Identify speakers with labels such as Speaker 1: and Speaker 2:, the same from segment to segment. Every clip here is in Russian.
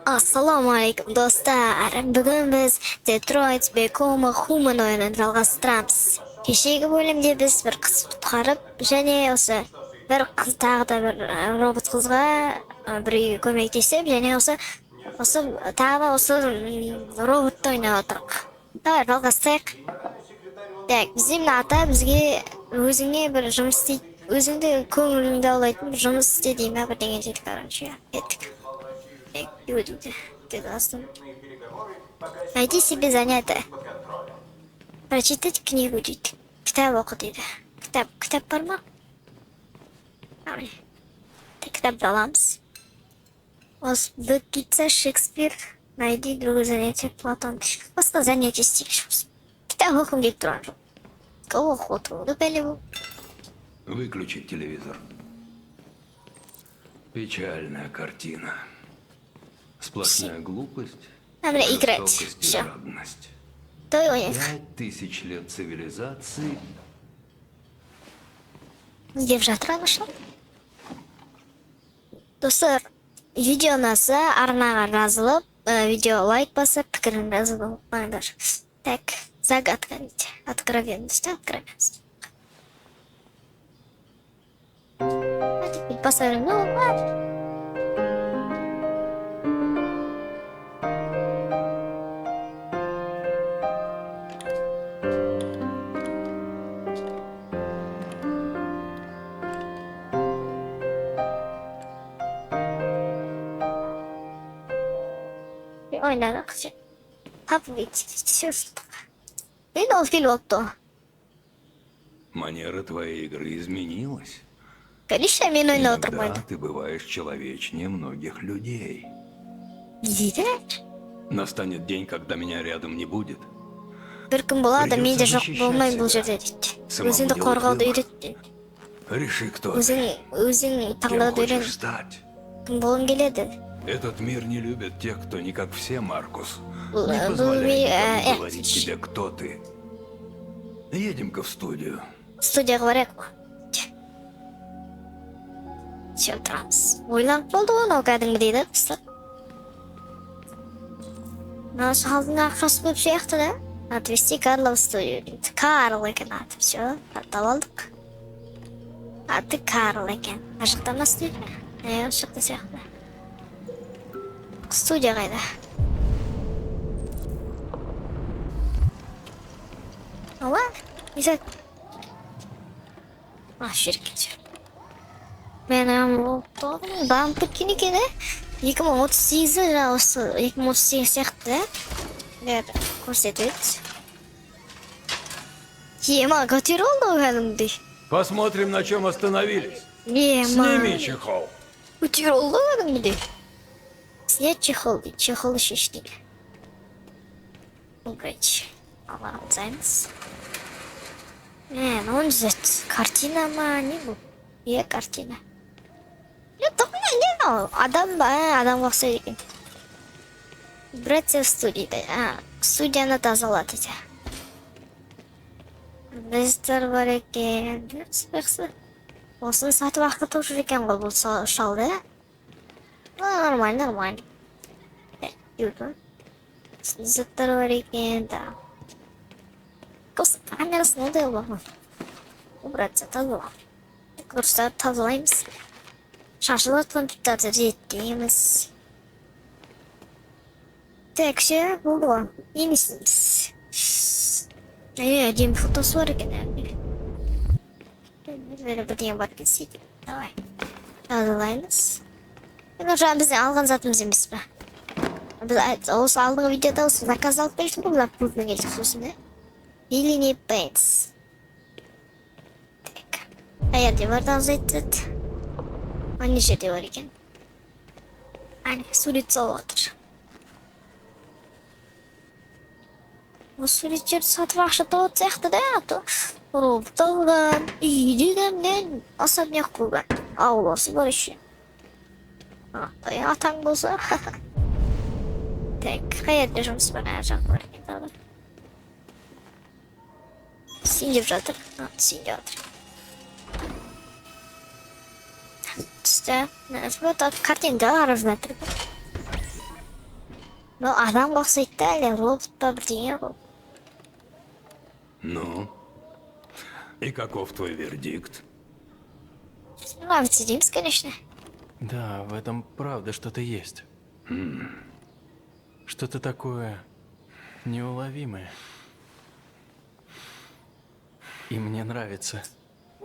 Speaker 1: Assalomu alaykum do'stlar. Bugun biz Detroit Become Human o'yinini жалғастырамыз. Kechagi bo'limda biz bir qiz qutqarib, және o'sha bir qiz tag'da bir robot qizga bir ko'maklashib, және o'sha tag'da o'sha robotda o'ynab o'tirdik. Давай жалғастырайық. Так, bizning ата bizga o'zingga bir жұмыс істейді, o'zingni ko'nglingda aulайтын bir жұмыс істе deyме бірдеңе дейді, короче. Кеттік. Найди себе занятие. Прочитать книгу дейді. Кітап оқы дейді. Кітап бар ма? Кітапты аламыз. Бекица, Шекспир. Найди другое занятие. Платон. Басқа занятие істейікшіміз. Кітап оқым келіп тұрған. Кого охоту?
Speaker 2: Выключить телевизор. Печальная картина. Сплошная глупость, жестокость и жадность. 5000 лет цивилизации.
Speaker 1: Где в жатыр нашел? Достар, видео наса арнаға жазылып, видео лайк басып, пікірін жазып болыңдар. Так, загадка дейді. Откровенность, откровенность. Посмотрим, ну ладно. Oynadık. Tabii geçiyoruz. Değil o пилоту.
Speaker 2: Манера твоей игры изменилась.
Speaker 1: Конечно, мен ойнап
Speaker 2: Иногда
Speaker 1: отырмайды.
Speaker 2: ты бываешь человечнее многих людей.
Speaker 1: Дейді?
Speaker 2: Настанет день, когда меня рядом не будет.
Speaker 1: Бір күн болады, мен де жоқ болмай бұл жерде дейді. Өзіңді қорғауды үйрет дейді.
Speaker 2: Реши, кто
Speaker 1: Өзің
Speaker 2: кем
Speaker 1: таңдауды үйрен.
Speaker 2: хочешь стать.
Speaker 1: Кім болғың келеді?
Speaker 2: Этот мир не любит тех, кто не как все, Маркус.
Speaker 1: Бұл
Speaker 2: Не позволяй никому
Speaker 1: ми
Speaker 2: говорить тебе, кто ты. Едем-ка в студию.
Speaker 1: студияға барайық. Все отырамыз. Ойланып болды ғой, мынау кәдімгі дейді қыстар. Мынау алдыңа ақшасы көп сияқты да. Отвести Карла в студию дейді. Карл екен аты. Все, аттап алдық. Аты Карл екен. Ар жақта ма студия? Осы жақта сияқты. Студия қайда? Ала? Несі? Шеркет. Мен болды. Дамып кеткен екен, 2038 жаңа осы 2038 сияқты, көрсетеді. Ема, көтер олды кәдімгідей.
Speaker 2: Посмотрим, на чем остановились.
Speaker 1: Ема.
Speaker 2: Сними чехол.
Speaker 1: Көтер олды кәдімгідей. Снять чехол дейді, чехолы шештейді. Убрать. Аллах займыз. Он же картина ма, не бұл? Картина. Адам ұқсайды екен. Братья в студияда. Студияны тазалады дейді. Біздер бар екен. Осыны сатып ақытып жүр екен ғой бұл шалды. Нормально. Заттар бар екен. Камерасын одай олағын. Братья тазалады. Курстарды тазалаймыз. Шашылы компьютерді реттейміз. Так, все, болды ғой. Емесіміз. Әдемі фотосы бар екен әлі. Бірдеңе бар кетсейді. Давай. Тазалаймыз. Жаңа бізден алған затымыз емес пе? Біз осы алдыңғы видеода осы заказ алып келдік қой, бұлар пультмен келдік сосын, да? Или Paints. Так. Қайерде бар тазайтады. Ана жерде бар екен. Сурет салып отыр. Осы суреттерді сатып ақша тауып сияқты да. Робот алған, үйде дәмден особняк қойған. Ауласы бар еще. Атаң болса. Так, қайерде жұмыс бар, әр жақ бар екен. Сен деп жатыр. Сен деп жатыр. Вот картинка разная. Ну, адамға ұқсайды да, әлі робот па бірдеңе ғой.
Speaker 2: Ну? И каков твой вердикт?
Speaker 1: Нравится Димс, конечно.
Speaker 3: Да, в этом правда что-то есть. Что-то такое неуловимое. И мне нравится.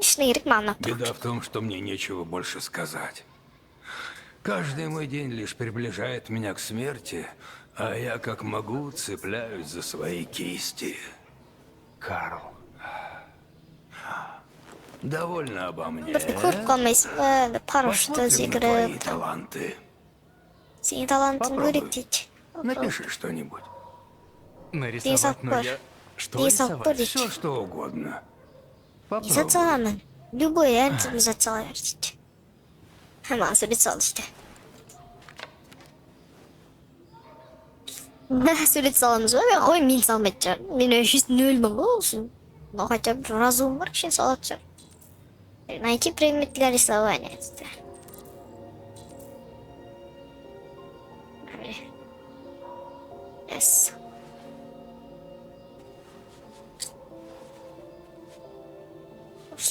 Speaker 1: Шны керек мамна.
Speaker 2: Беда в том, что мне нечего больше сказать. Каждый мой день лишь приближает меня к смерти, а я как могу цепляюсь за свои кисти.
Speaker 3: Карл.
Speaker 2: Довольно обо мне.
Speaker 1: Бір көріп қалмайсың ба, парашютті
Speaker 2: Посмотрим на твои
Speaker 1: секіріп.
Speaker 2: таланты.
Speaker 1: Сенің талантың
Speaker 2: Попробуй.
Speaker 1: көрек дейді.
Speaker 2: Напиши что-нибудь.
Speaker 3: Нарисовать, но я... Что
Speaker 1: Рисовать
Speaker 3: рисовать?
Speaker 1: будешь?
Speaker 2: Все, что угодно.
Speaker 1: Изе
Speaker 2: Попробуй.
Speaker 1: саламын. Любой әртім зат сала бер дейді. Маған сурет сал дейді. Сурет саламыз ба? Қой, мен салмайды шығар. Мен өшіс нөлмін ғой олсын. Но хотя бы разум бар, үшін салады шығар. Найти предмет для рисования. дейді. Yes.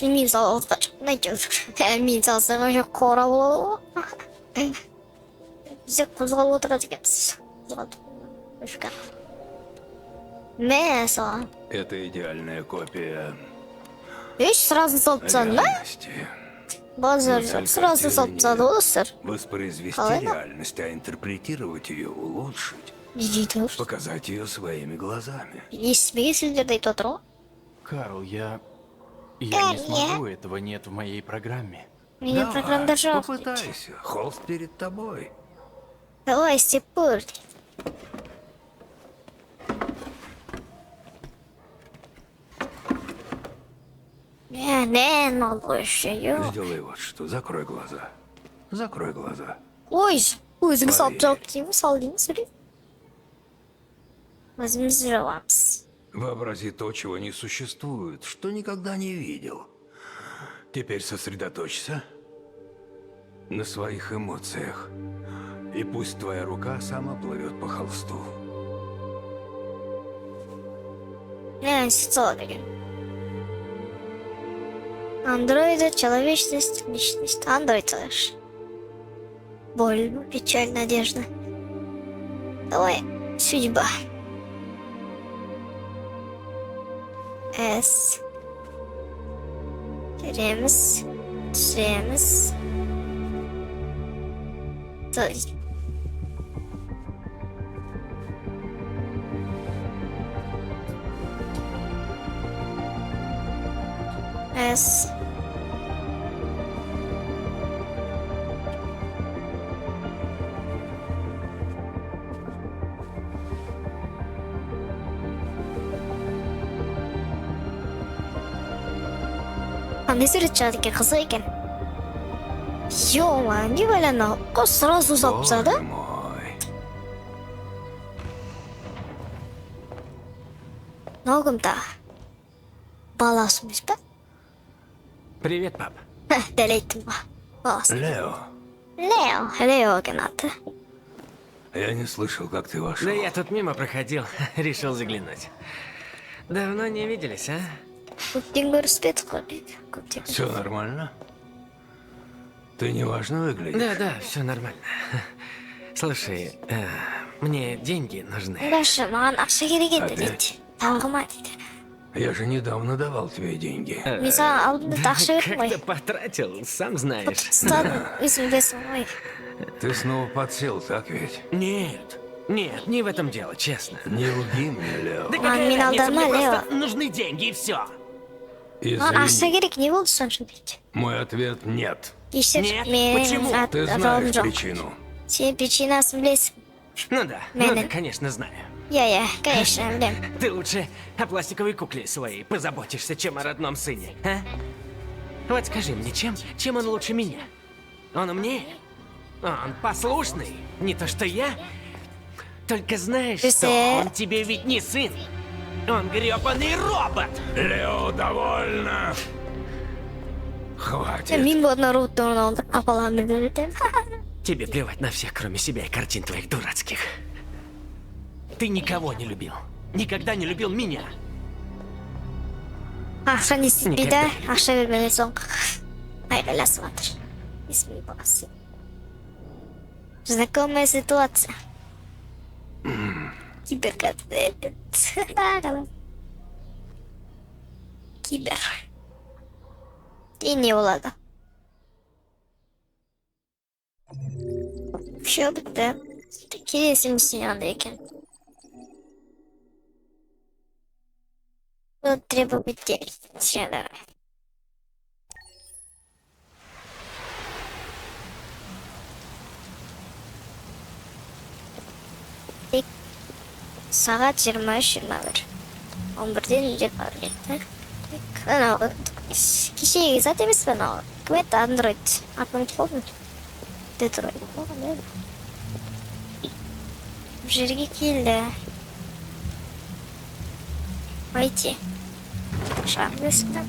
Speaker 1: Мен салып найдем. Мен салсам уже қора болады ғой. Бізде қозғалып отырады екенбіз. Мен салам.
Speaker 2: Это идеальная копия
Speaker 1: Сразу салып тастадың ба?
Speaker 2: реальности.
Speaker 1: Базар сразу салып тастады ғой достар.
Speaker 2: Воспроизвести
Speaker 1: Қалай да?
Speaker 2: реальность, а интерпретировать ее, улучшить,
Speaker 1: Не дейді ғой.
Speaker 2: показать ее своими глазами.
Speaker 1: Естімеген сөздерді айтып отыр ғой.
Speaker 3: Карл, я
Speaker 1: Да,
Speaker 3: не смогу, этого нет в моей программе.
Speaker 1: Менің программда жоқ. дейді.
Speaker 2: попытайся. Холст перед тобой.
Speaker 1: Давай, істеп көр. дейді. Не, надо еще, ё.
Speaker 2: Сделай вот что. Закрой глаза. Закрой глаза.
Speaker 1: Ой, өзің салып жоқ деймін, сал деймін, сурет. Өзіміз жауамыз.
Speaker 2: Вообрази то, чего не существует, что никогда не видел. Теперь сосредоточься на своих эмоциях. И пусть твоя рука сама плывет по холсту.
Speaker 1: Не, сал деген. Андроиды, человечность, личность. Андроид слышь. Боль, печаль, надежда. Давай, судьба. С. Тереміз. Түсіреміз. То есть. С. Қандай сурет шығады екен, қызық екен. Ё-ма, не валяна, қос сразу салып тастады.
Speaker 2: Боже мой.
Speaker 1: Ногымда. Баласы емес па?
Speaker 3: Привет, пап.
Speaker 1: Дәл айттым ба. Баласы.
Speaker 2: Лео,
Speaker 1: Лео екен аты.
Speaker 2: я не слышал, как ты вошел.
Speaker 4: Да я тут мимо проходил, решил заглянуть. Давно не виделись, а?
Speaker 1: Көптен көріспедік қой дейді. Көптен.
Speaker 2: Все нормально? Ты неважно выглядишь.
Speaker 4: Да, все нормально. Слушай, мне деньги нужны.
Speaker 1: Даша, маған ақша керек еді
Speaker 2: Опять?
Speaker 1: дейді. Тағыма дейді.
Speaker 2: Я же недавно давал тебе деньги.
Speaker 1: Мен саған алдында ақша бердім ғой.
Speaker 4: Как-то потратил, сам знаешь.
Speaker 1: Тастадым, өзің білесің ғой.
Speaker 2: Ты снова подсел, так ведь?
Speaker 4: Нет, не в этом дело, честно.
Speaker 2: Не лги мне, Лео.
Speaker 4: Да
Speaker 1: А,
Speaker 4: какая
Speaker 1: меня
Speaker 4: разница,
Speaker 1: давно,
Speaker 4: мне
Speaker 1: Лео.
Speaker 4: просто нужны деньги и все.
Speaker 1: Маған ақша
Speaker 2: Извини,
Speaker 1: керек, не болды сонша дейді.
Speaker 2: мой ответ нет.
Speaker 1: Кешір,
Speaker 4: Нет,
Speaker 1: мен
Speaker 4: почему?
Speaker 2: Ты
Speaker 1: атауым
Speaker 2: знаешь
Speaker 1: жоқ.
Speaker 2: причину.
Speaker 1: Сен причинасын білесің.
Speaker 4: Ну да,
Speaker 1: Мене.
Speaker 4: конечно, знаю.
Speaker 1: Я, конечно, білем.
Speaker 4: Ты лучше о пластиковой кукле своей позаботишься, чем о родном сыне, а? Вот скажи мне, чем он лучше меня? Он умнее? Он послушный, не то что я. Только знаешь что,
Speaker 1: Ты-
Speaker 4: он тебе ведь не сын. Он грёбаный робот!
Speaker 2: Лео, довольно! Хватит.
Speaker 1: Мен бұл Наруто алды, апаламды бердім.
Speaker 4: Тебе плевать на всех, кроме себя и картин твоих дурацких. Ты никого не любил. Никогда не любил меня.
Speaker 1: Ақшаны істетпейді, ақша бермеген соң айқайласып жатыр. Есмей баласы. Знакомая ситуация. Киберконтент. Кибер. И не болады. Все бітті. Келесі миссия андай екен. Тут треба бітті. Все, давай. Тек сағат 23:21. 11-ден 21 кетті. Анау кешегі зат емес пе анау? Кім еді? Андроид. Атын помню. Детройт. Бұл жерге келді. Войти. Шаг высоко.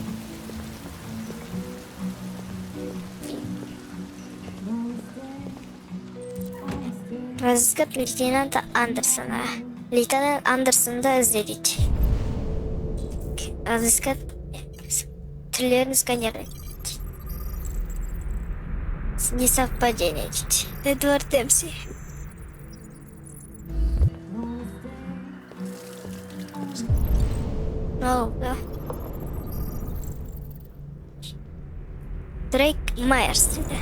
Speaker 1: Разыскать лейтенанта Андерсона. Лейтенант Андерсонды іздедік. Разыскать түрлерін сканерлейді. Несовпадение дейді. Эдвард Демпси. О, да. Дрейк Майерс дейді.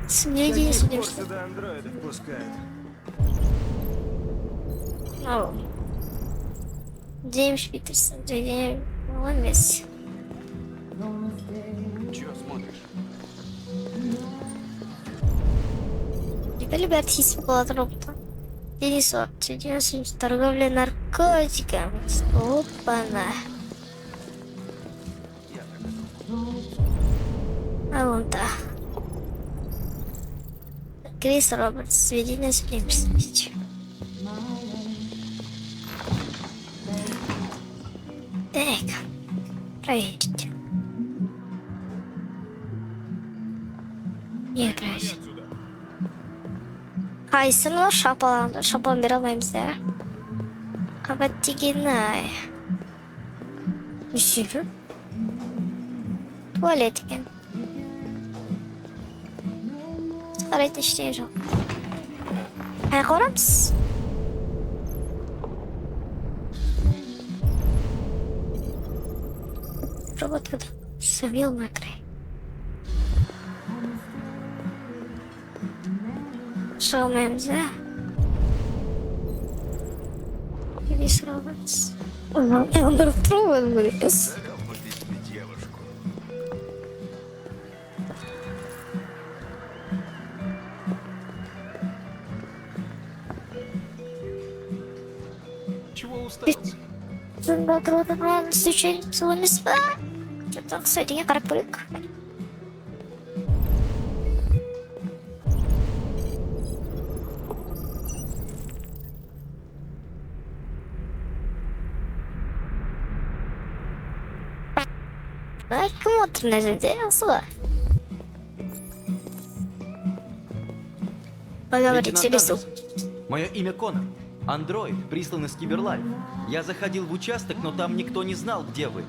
Speaker 1: Следи, следи.
Speaker 5: Сюда андроидов пускают.
Speaker 1: О. Джеймс Питерсон. Он емес.
Speaker 3: Чего смотришь?
Speaker 1: Теперь бәрі болады робота. Денис Орд. Торговля наркотиками. Опа-на. А вон та. Крис Робертс. Сведение с Лимпсович. Так. Проверить. Не играйся. Қайсыны шапалан бере алмаймыз да. Қабат деген ай. Үшірі. Туалет екен. Қарайтын ештеңе жоқ. Аяқ орамыз. Роботка совел на край. Шалмаемыз, да? Крис Робертс. Он вдруг трогает вылез.
Speaker 3: Чего уставился?
Speaker 1: Трудно стучать свой спа. Что-то, кстати, я карпык. Ай, кому-то надеялся. Поговорите лесу.
Speaker 6: Мое имя Конор. Андроид, прислан из Киберлайф. Я заходил в участок, но там никто не знал, где вы.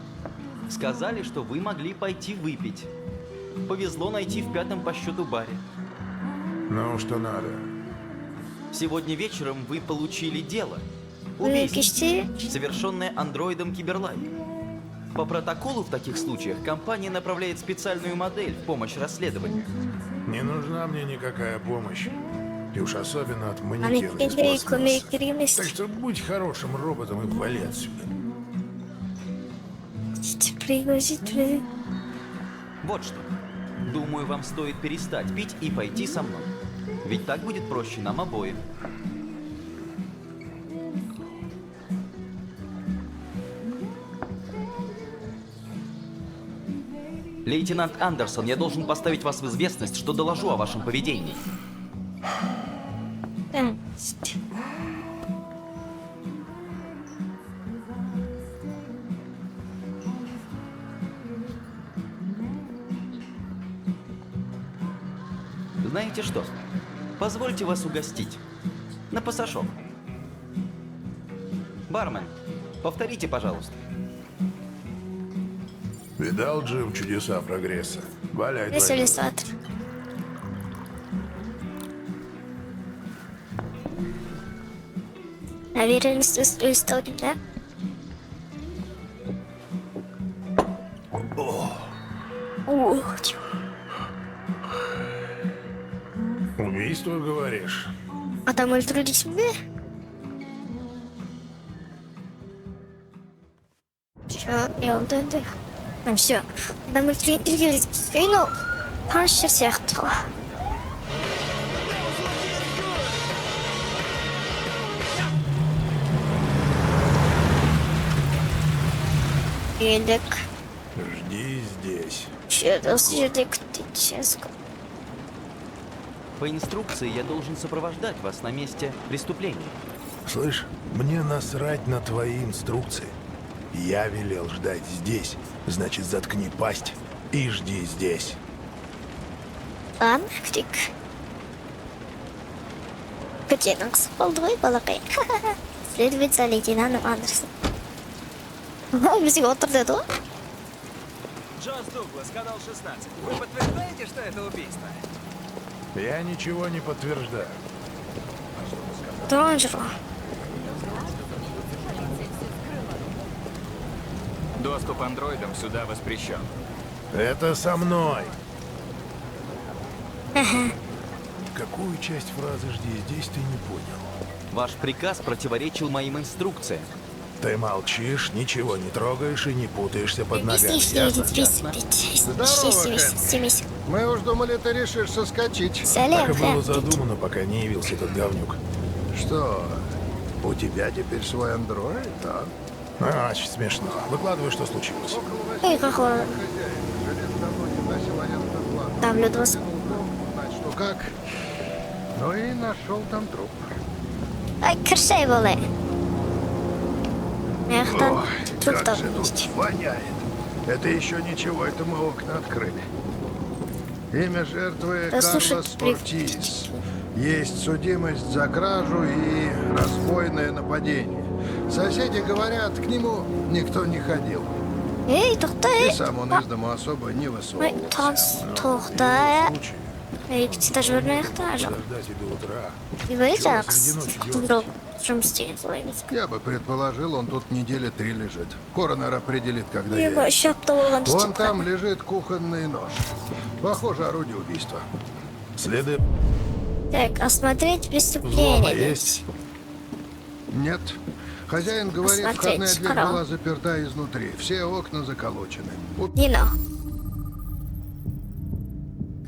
Speaker 6: Сказали, что вы могли пойти выпить. Повезло найти в 5-м по счету баре.
Speaker 5: Ну, что надо.
Speaker 6: Сегодня вечером вы получили дело. Убийство,
Speaker 1: Кисти.
Speaker 6: совершенное андроидом Киберлайф. По протоколу в таких случаях компания направляет специальную модель в помощь расследованию.
Speaker 5: Не нужна мне никакая помощь. И уж особенно от
Speaker 1: Они
Speaker 5: манекена из
Speaker 1: кидают
Speaker 5: космоса.
Speaker 1: коммеркримость.
Speaker 5: Так что будь хорошим роботом и вали отсюда.
Speaker 1: Пригласить.
Speaker 6: Вот что. Думаю, вам стоит перестать пить и пойти со мной. Ведь так будет проще нам обоим. Лейтенант Андерсон, я должен поставить вас в известность, что доложу о вашем поведении. Знаете что? Позвольте вас угостить. На пасашок. Бармен, повторите, пожалуйста.
Speaker 5: Видал, Джим, чудеса прогресса? Валяй
Speaker 1: Ne
Speaker 5: двойной.
Speaker 1: söylesi vardır. Ha, birinin üstü önünde. Чё?
Speaker 5: Убийство, говоришь?
Speaker 1: Adam öldürüldü mi? Şu an yol döndü. Tamam все. Adam öldürüldü. Ну, panşır сияқты ғой. Geldik.
Speaker 5: Жди здесь.
Speaker 1: Осы жерде күтейік. Сейчас.
Speaker 6: По инструкции я должен сопровождать вас на месте преступления.
Speaker 5: Слышь, мне насрать на твои инструкции. Я велел ждать здесь. Значит, заткни пасть и жди здесь.
Speaker 1: Lan kütük. Kötüyenin kısa oldu ғой балақай. Следователь лейтенант Андерсон. Бізге отыр деді ғой.
Speaker 7: Джонс Дуглас, канал 16. Вы подтверждаете, что это убийство?
Speaker 5: Я ничего не подтверждаю.
Speaker 1: Тұрған жүр ғой.
Speaker 7: Доступ андроидам сюда воспрещен.
Speaker 5: Это со мной. Какую часть фразы «жди здесь» ты не понял?
Speaker 6: Ваш приказ противоречил моим инструкциям.
Speaker 5: Ты молчишь, ничего не трогаешь и не путаешься под ногами.
Speaker 8: Мы уж думали, ты решишь соскочить.
Speaker 5: Так и было задумано, пока не явился этот говнюк.
Speaker 8: Что, у тебя теперь свой андроид, да?
Speaker 5: А, очень смешно. Выкладывай, что случилось.
Speaker 1: Ой, какой там Людвос.
Speaker 8: Знать, что как. Ну и нашел там труп.
Speaker 1: Ай, кіршай болай. Маяқтан труп
Speaker 8: Как же
Speaker 1: табылды.
Speaker 8: тут воняет. Это еще ничего, это мы окна открыли. Имя жертвы
Speaker 1: Да, слушай,
Speaker 8: Карлос Ортис. Есть судимость за кражу и разбойное нападение. Соседи говорят, к нему никто не ходил.
Speaker 1: Ей,
Speaker 8: И
Speaker 1: тоқтай.
Speaker 8: сам он из дома особо не
Speaker 1: Ой,
Speaker 8: высовывался.
Speaker 1: таныс,
Speaker 5: В
Speaker 1: тоқтай.
Speaker 5: любом случае,
Speaker 1: Ей, кітті жібермейіқті ажал.
Speaker 5: подождать и до утра.
Speaker 1: Не говорите,
Speaker 5: Чего
Speaker 1: а
Speaker 5: среди ночи
Speaker 1: қытымдыру жұмыс істеген солай емес.
Speaker 8: Я бы предположил, он тут недели 3 лежит. Коронер определит, когда
Speaker 1: Ема,
Speaker 8: я...
Speaker 1: 3 апта болған
Speaker 8: Вон
Speaker 1: дейді.
Speaker 8: там лежит кухонный нож. Похоже, орудие убийства.
Speaker 5: Следы
Speaker 1: Так, осмотреть
Speaker 5: взлома
Speaker 1: преступление.
Speaker 5: есть?
Speaker 8: Нет. Хозяин говорит,
Speaker 1: Посмотреть,
Speaker 8: входная дверь
Speaker 1: хорошо.
Speaker 8: была заперта изнутри. Все окна заколочены.
Speaker 1: Нино.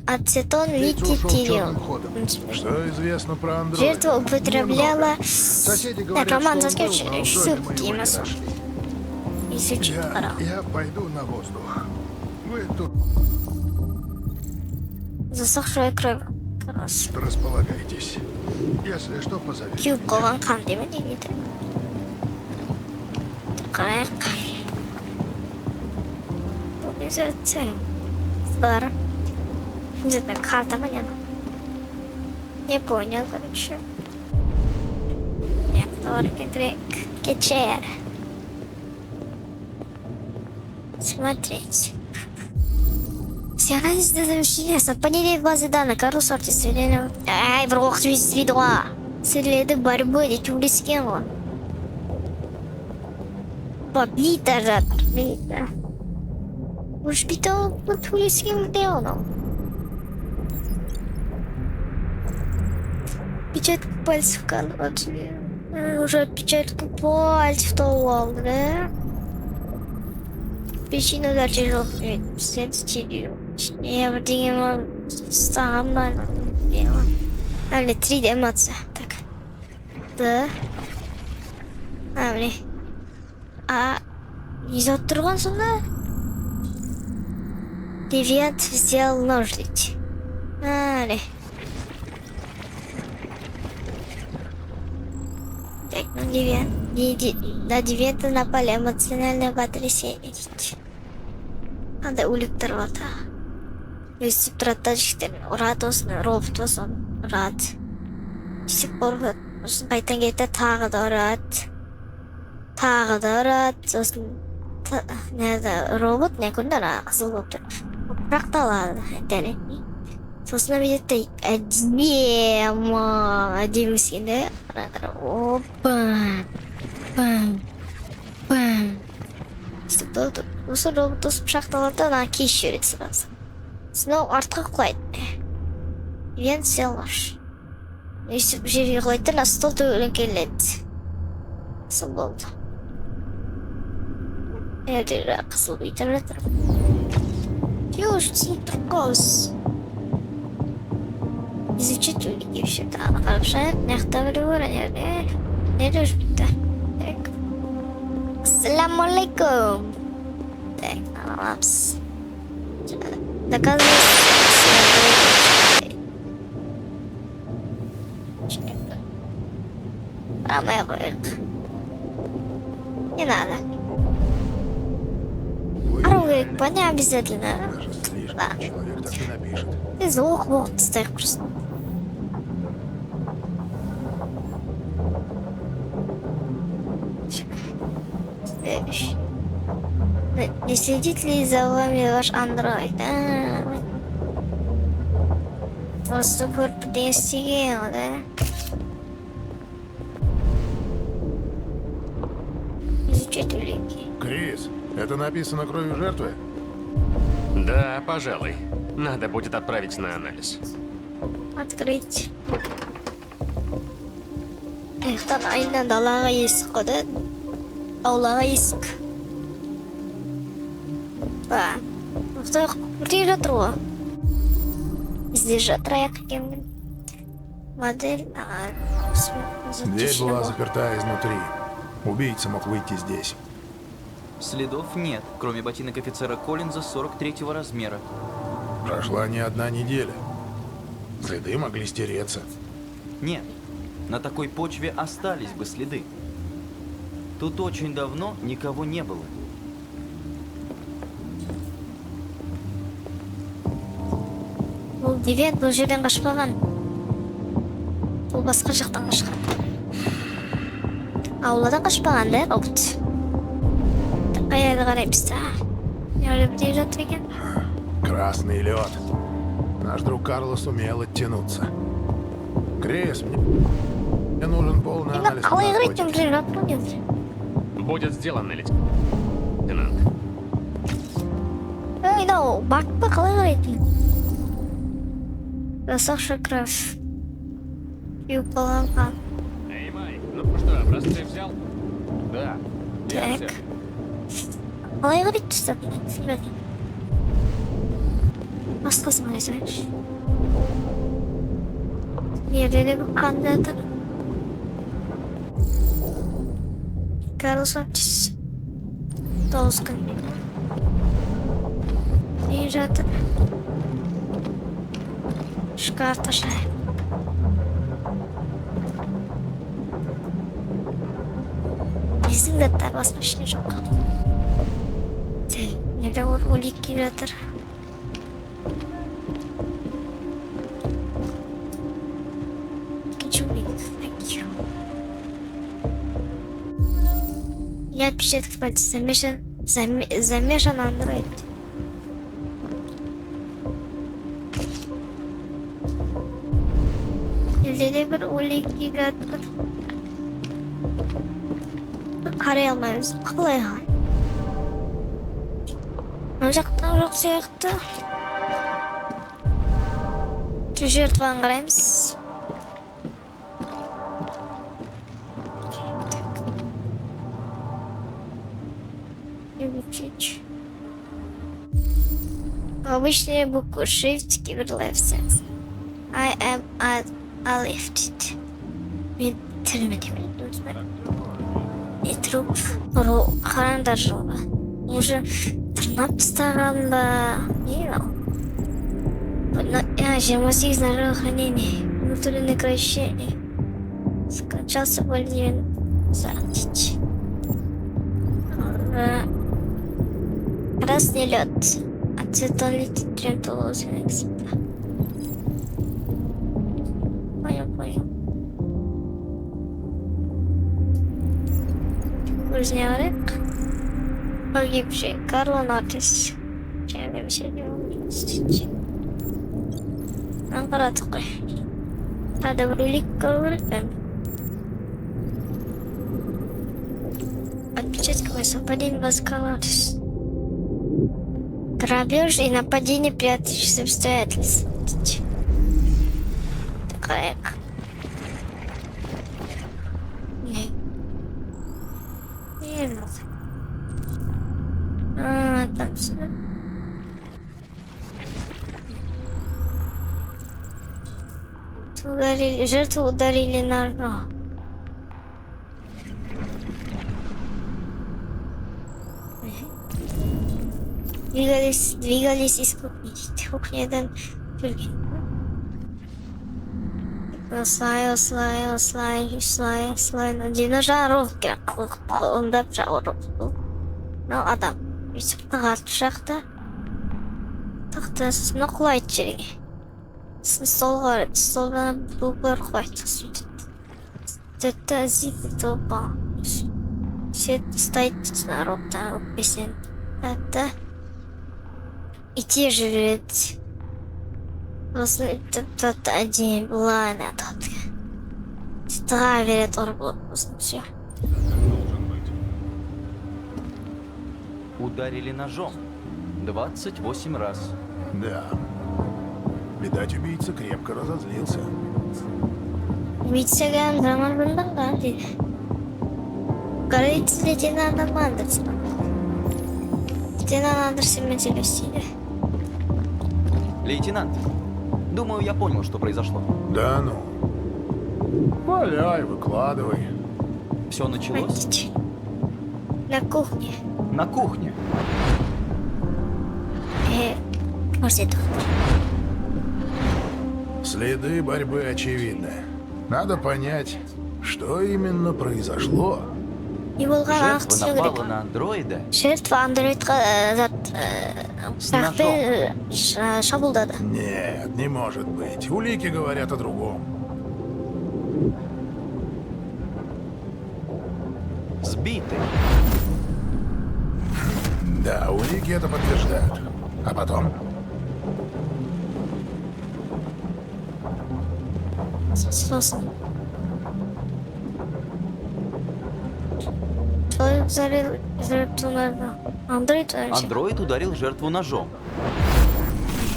Speaker 1: Ацетон
Speaker 8: Убийца ушел
Speaker 1: литетиниум.
Speaker 8: черным ходом.
Speaker 5: Что известно про андроида?
Speaker 1: Жертва употребляла...
Speaker 8: Соседи
Speaker 1: Так,
Speaker 8: говорят,
Speaker 1: Роман,
Speaker 8: что он был,
Speaker 1: заскочи,
Speaker 8: но в
Speaker 1: все,
Speaker 8: доме мы его не
Speaker 1: Димас.
Speaker 8: нашли.
Speaker 1: Изучить пора.
Speaker 8: Я пойду на воздух. Вы тут
Speaker 1: Засохшая кровь. Раз.
Speaker 8: располагайтесь. Если что, позовите.
Speaker 1: Күйіп қалған қан деме не дейді. Қайық. Обязательно. Бар. Где-то карта понятно. Не понял, короче. Нет, только кетчер. Смотреть. Связь с совпадение базы данных. Карлос Ортис. Ай, враг видео. Сырледі борьбы де түрлескен ғой. Бита жатыр, бита. Уж бита түрлескен де оны. Печатка пальцев колоть. Уже отпечатку пальцев алды, да? Причина удачи желтый. Следствие. Я бірдеңе ұстағанмын. Әлі 3D эмоция. Так. Да. Әлі. Изот тұрған сонда? Девиант взял нож дейді. Әлі. Так, ну девиант. На девианта напали эмоциональное потрясение дейді. Андай өліктер болды. Өстіп тұрады тәжіктерін ұрады осыны, робот болсын, ұрады. Сөйтіп қорқыт, осыны қайтан кетті тағы да ұрады. тағы да ұрады, сосын робот не күндер қызыл болып тұр. Жақталады, дәлетіне. Сосын бүйтеді әдемі сенде. Опа, бам, бам. Осы робот осып шақталады, ана кеш жүреді сразу. Снова артқа құлайды. Мен селаш. Өйстіп жерге құлайды, на стол төгілін келеді. Сол болды. Әдері қызыл бүйтіп жатыр. Ёж, түсініп қос. Изучить улики все так. Хорошо, нехта выбора, не бітті. Так. Ассаламу алейкум. Так, аламыз. Доказывай. Рамай қойық. Не надо. Ару керек, не обязательно.
Speaker 5: Даже слишком
Speaker 1: Да.
Speaker 5: человек так и напишет.
Speaker 1: Ты звук стоишь просто. Не следит ли за вами ваш андроид? Просто не стигел, да? Изучать улики.
Speaker 5: Крис, это написано кровью жертвы?
Speaker 9: Да, пожалуй. Надо будет отправить на анализ.
Speaker 1: Открыть. Ехтан айнан далаға есік қоды. Аулаға есік. Ба. Ұқтай құртей жатыр ғой. Бізде жатыр аяқ екенмін. Модель.
Speaker 5: Дверь была заперта изнутри. Убийца мог выйти здесь.
Speaker 6: Следов нет, кроме ботинок офицера Коллинза 43-го размера.
Speaker 5: Прошла не одна неделя. Следы могли стереться.
Speaker 6: Нет, на такой почве остались бы следы. Тут очень давно никого не было.
Speaker 1: Бұл девет бұл жерден қашпаған. Бұл басқа жақтан қашқан. Ауладан қашпаған да, робот. Қаяды қараймыз да. Не өліп де жатыр екен.
Speaker 5: Красный лед. Наш друг Карлос умел оттянуться. Крис, мне нужен полный
Speaker 1: Енді
Speaker 5: анализ
Speaker 1: қалай қарайды
Speaker 5: наркотиков.
Speaker 1: жер жатыр деді.
Speaker 9: Будет сделано, лейтенант.
Speaker 1: Ей, мынау бак па қалай қарайды? Засохшая кровь. Юбкаланған.
Speaker 9: Эй, Май, ну что, образцы взял? Да. Я
Speaker 1: Так.
Speaker 9: взял.
Speaker 1: Қалай қарайды түстіп? Басқасын айтайыншы. Yerде де бір қанды жатыр. Карлос Оптис. 9 күн. Не жатыр. Шкаф ташай. Біздің заттар басқа ішіне жоқ. Неде улик келіп жатыр. Я отпечаток пальца замешан андроид. Елде бір улик келіп жатыр. Қарай алмаймыз. Қалай қарай? Мына жақтан жоқ сияқты. Жертваны қараймыз. Изучить. Обычные буквы Shift, Keyboard Left Sense. I am a lifted. Мен тілмедем. Не труп. Ұру қараңдар жылға. Уже тырнап тастаған ба? Не ол? 28 на здравоохранение. Внутреннее кровообращение. Скончался болезнь. Заразить. Красный лед. Ацетон трентулозный. Понял. Көзіне қарайық. Погибший Карл Нортис. Және бір şey yok. Қарадық қой. Ada бір өлік көріп. Отпечатковое совпадение воскалатус. Грабеж и нападение при отсутствии обстоятельств. Такая. Не надо. Там сюда. Жертву ударили на ногу. Двигались из кухни только. Слай. Надежда жаров керек. Қолында жаров. Но адам. Өйтіп тағат шақты. Тақтасына құлайды жерге. Столдан бұлғыр қойды. Тәтті зиді толпа. Сет стоит народта песен. Тәтті. Идти жрет. После тот один была на тот. Травили торгу. Все.
Speaker 6: Ударили ножом 28 раз.
Speaker 5: Да. Видать, убийца крепко разозлился.
Speaker 1: Витсеган драма бундан ди. Говорит, лейтенант Андерсон. Лейтенант Андерсон метелюсили.
Speaker 6: Лейтенант, думаю, я понял, что произошло.
Speaker 5: Да ну. Валяй, выкладывай.
Speaker 6: Все началось
Speaker 1: На кухне.
Speaker 6: на кухне.
Speaker 1: Может, это
Speaker 5: Следы борьбы очевидны. Надо понять, что именно произошло.
Speaker 1: не болған
Speaker 6: Жертва
Speaker 1: ақ
Speaker 6: напала на андроида
Speaker 1: Жертва андроидқа
Speaker 6: с ножом.
Speaker 1: шабуылдады.
Speaker 5: Нет, не может быть. Улики говорят о другом.
Speaker 6: Сбиты.
Speaker 5: Да, улики это подтверждают. А потом?
Speaker 1: Человек зарыл жертву на андроид.
Speaker 6: Андроид ударил жертву ножом.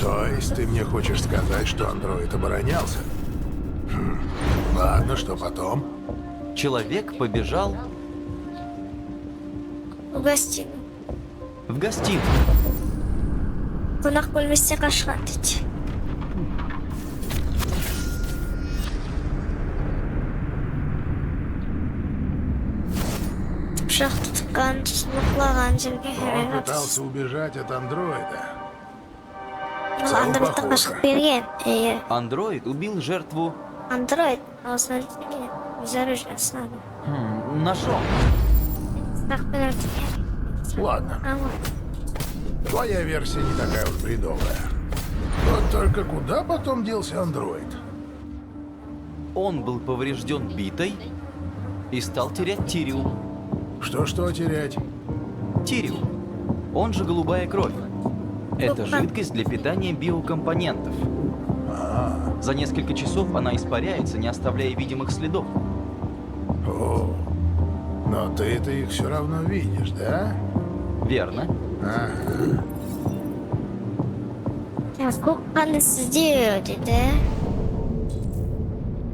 Speaker 5: То есть ты мне хочешь сказать, что андроид оборонялся? Ладно, что потом?
Speaker 6: Человек побежал
Speaker 1: В гостиную.
Speaker 6: в гостиную.
Speaker 1: Қонақ бөлмесіне қашқан дейді. Пышақ тұтқан, мұқлаған жерге
Speaker 5: Он пытался убежать от андроида.
Speaker 1: андроидтан қашып берген.
Speaker 6: Андроид убил жертву
Speaker 1: Андроид осыны безоружие
Speaker 6: ножом.
Speaker 5: Ладно, твоя версия не такая уж бредовая. Вот только куда потом делся андроид?
Speaker 6: Он был поврежден битой и стал терять тириум.
Speaker 5: Что терять?
Speaker 6: Тириум. Он же голубая кровь. Это жидкость для питания биокомпонентов. За несколько часов она испаряется, не оставляя видимых следов.
Speaker 5: О, но ты-то их все равно видишь, да?
Speaker 6: Верно.
Speaker 5: Ага.
Speaker 1: Қоққанды сізде дейді.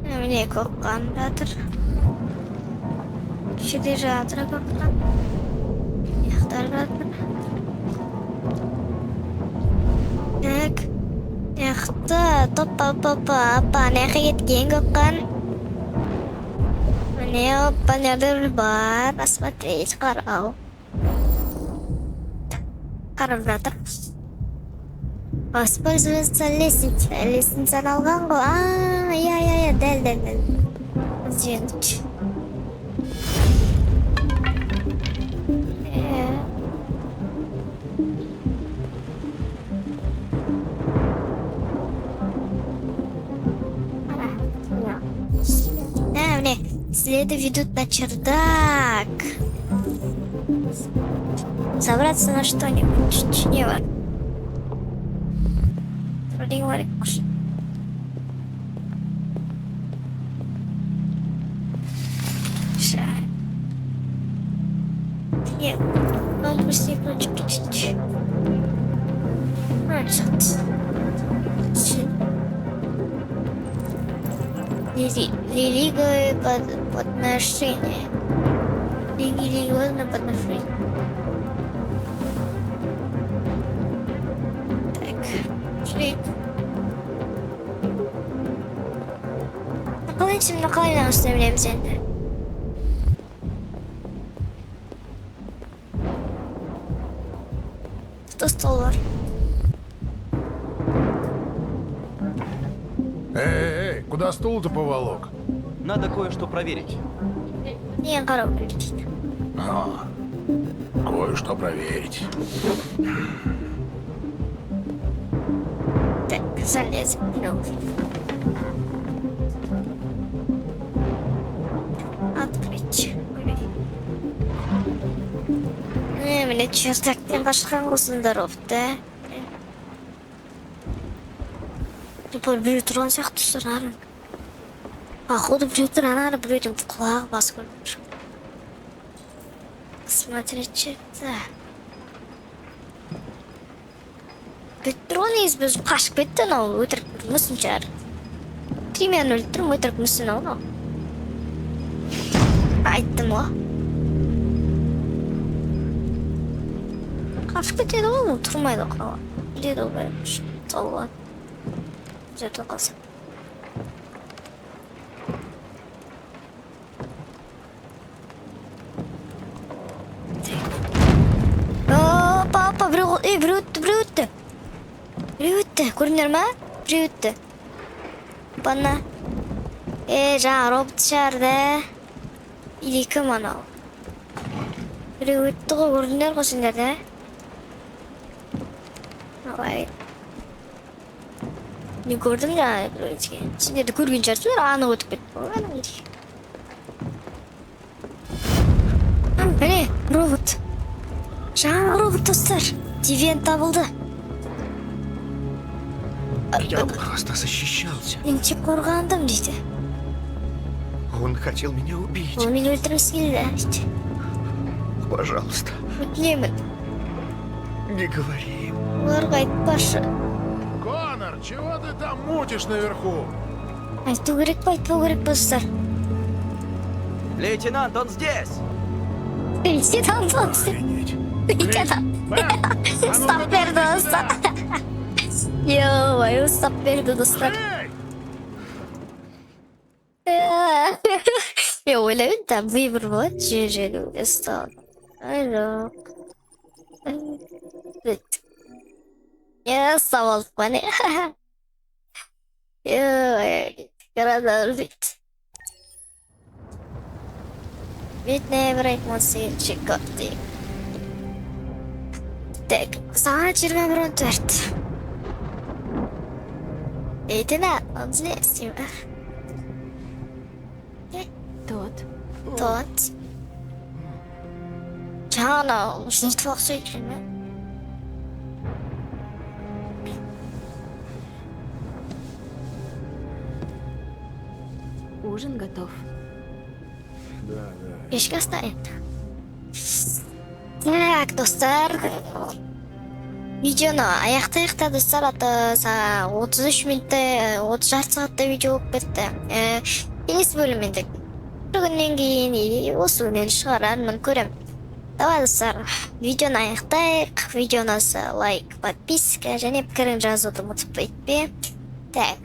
Speaker 1: Міне қоққан жатыр. Шеде жатыр қоққан. Яқтар жатыр. Так. Яқта апа неқе кеткен қоққан. Міне опа нердер бар. Посмотреть, қарау. Қарап жатыр. Воспользоваться лестницей. Лестница алған ғой. Я, дәл. Извините. Мне следы ведут на чердак. Забраться на что-нибудь. Не var. Вроде говорит, может. Нет, он пусть не хочет прийти. Религия подношение. Религиозное подношение. Так, шли. Накалываемся на колено оставляемся. Что стол var?
Speaker 5: Эй, куда стул-то поволок?
Speaker 6: Надо кое-что проверить.
Speaker 1: Не, коробка.
Speaker 5: А, кое-что проверить.
Speaker 1: Так, залезем. Ну. Открыть. Блин, чердактен башка осындаров, да? Біреу тұрған сияқты сұрарым. Походу біреу тұрған біреудің құлағы бас көріп. Смотреть что-то. Петрон из без қашып кетті, анау өтірік мүсін шығар. Примерно өлтірім өтірік мүсін анау. Айттым ғой. Қашып кетеді ғой, тұрмайды оқыға. Біледі ғой, салуға. Зато қалсын. Папа, біреу өтті. Көріңдер ма? Біреу өтті. Бана. Жаңа робот шығарды. Или кім анау? Біреу өтті ғой, көріңдер ғой сендер, да? Ой. Не көрдім жаңа біреуге. Сендерді көрген шығарсыздар, анық өтіп кетті. Міне, робот. Жаңа робот достар. Девиант табылды.
Speaker 3: Я просто защищался.
Speaker 1: Мен тек қорғандым дейді.
Speaker 3: Он хотел меня убить.
Speaker 1: Ол мені өлтіргісі келді.
Speaker 3: Пожалуйста,
Speaker 1: Өтінемін.
Speaker 3: не говори им.
Speaker 1: Оларға айтпашы.
Speaker 5: Конор, чего ты там мутишь наверху?
Speaker 1: Айту керек па, айтпау керек па достар?
Speaker 6: Лейтенант, он здесь!
Speaker 1: Лейтенант, он
Speaker 5: Охренеть.
Speaker 1: Лейтенант. Ұстап берді достар. Ё-ой, ұстап берді достар. Мен ойлаймын, там выбор болады, жер-жері ұстап. Ай, жоқ. Я ұстап алдық па не? Ё-ой, қарадар дейді. Бетіне бір айтмасы чекап дейік. Так, сағат 21:14. Лейтенант, он здесь, типа. Тот. Жаңа, нужно твоқсы екен, ме?
Speaker 10: Ужин готов.
Speaker 1: Кешкі астайын. Так, достар. Видеоны аяқтайық достар, аты 33 минутта, 30 жарты сағатта видео болып кетті. Келесі бөлімінде бір күннен кейін осы күннен шығаранмын, көрем. Давай достар, видеоны аяқтайық. Видеоңызға лайк, подписка және пікірін жазуды ұмытып етпе. Так.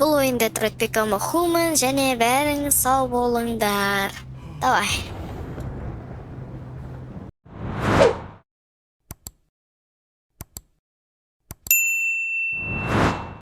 Speaker 1: Бұл ойында Детройт Беком Human және бәріңіз сау болыңдар. Давай.